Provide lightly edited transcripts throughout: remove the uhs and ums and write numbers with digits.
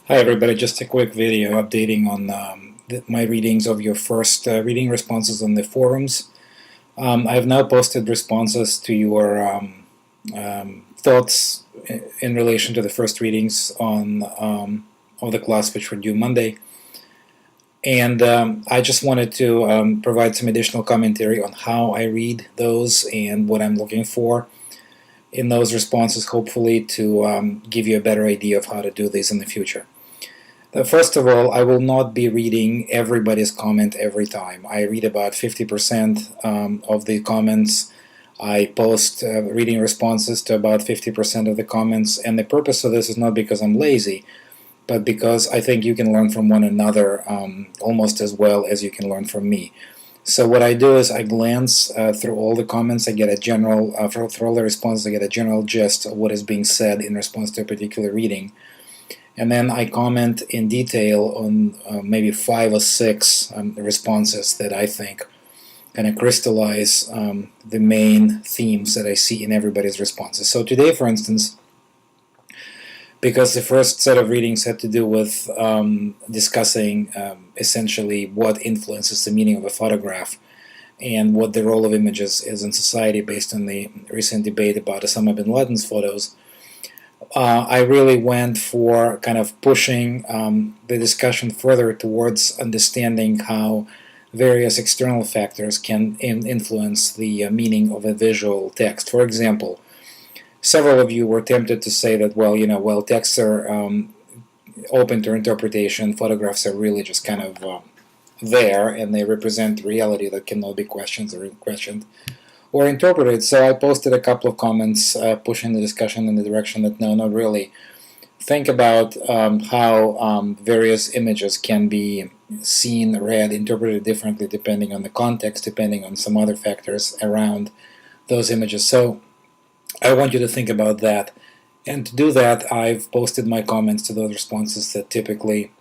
Hi everybody, just a quick video updating on my readings of your first reading responses on the forums. I have now posted responses to your thoughts in relation to the first readings on of the class which were due Monday. And I just wanted to provide some additional commentary on how I read those and what I'm looking for in those responses, hopefully to give you a better idea of how to do these in the future. First of all, I will not be reading everybody's comment every time. I read about 50% of the comments. I post reading responses to about 50% of the comments, and the purpose of this is not because I'm lazy, but because I think you can learn from one another almost as well as you can learn from me. So what I do is I glance through all the comments. I get a general, through all the responses, I get a general gist of what is being said in response to a particular reading. And then I comment in detail on maybe 5 or 6 responses that I think kind of crystallize the main themes that I see in everybody's responses. So today, for instance, because the first set of readings had to do with discussing essentially what influences the meaning of a photograph and what the role of images is in society based on the recent debate about Osama bin Laden's photos, I really went for kind of pushing the discussion further towards understanding how various external factors can influence the meaning of a visual text. For example, several of you were tempted to say that, well, while texts are open to interpretation, photographs are really just kind of there, and they represent reality that cannot be questioned or interpreted. So I posted a couple of comments pushing the discussion in the direction that no, not really. Think about how various images can be seen, read, interpreted differently depending on the context, depending on some other factors around those images. So I want you to think about that. And to do that, I've posted my comments to those responses that typically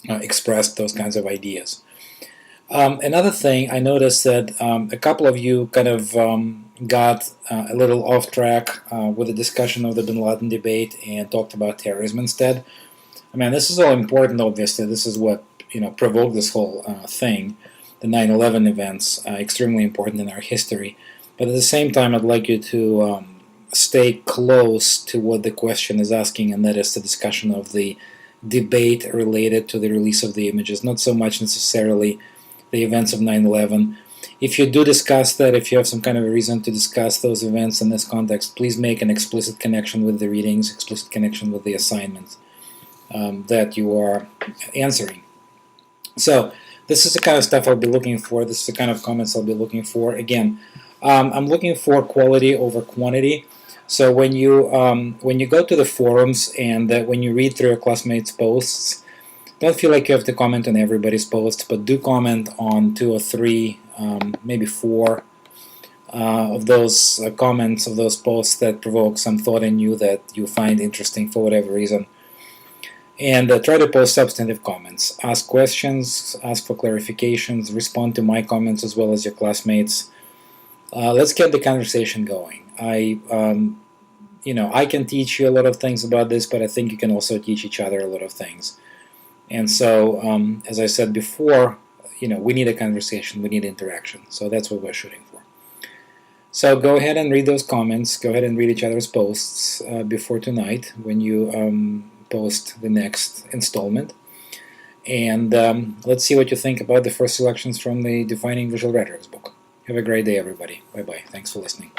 expressed those kinds of ideas. Another thing, I noticed that a couple of you kind of got a little off track with the discussion of the bin Laden debate and talked about terrorism instead. I mean, this is all important, obviously. This is what provoked this whole thing, the 9/11 events, extremely important in our history. But at the same time, I'd like you to stay close to what the question is asking, and that is the discussion of the debate related to the release of the images, not so much necessarily the events of 9/11. If you do discuss that, if you have some kind of a reason to discuss those events in this context, please make an explicit connection with the readings, explicit connection with the assignments that you are answering. So this is the kind of stuff I'll be looking for. This is the kind of comments I'll be looking for. Again, I'm looking for quality over quantity. So when you go to the forums and when you read through your classmates' posts, don't feel like you have to comment on everybody's posts, but do comment on 2 or 3, maybe 4 of those comments, of those posts that provoke some thought in you that you find interesting for whatever reason. And try to post substantive comments. Ask questions, ask for clarifications, respond to my comments as well as your classmates. Let's get the conversation going. I can teach you a lot of things about this, but I think you can also teach each other a lot of things. And so, as I said before, we need a conversation, we need interaction. So that's what we're shooting for. So go ahead and read those comments. Go ahead and read each other's posts before tonight when you post the next installment. And let's see what you think about the first selections from the Defining Visual Rhetorics book. Have a great day, everybody. Bye-bye. Thanks for listening.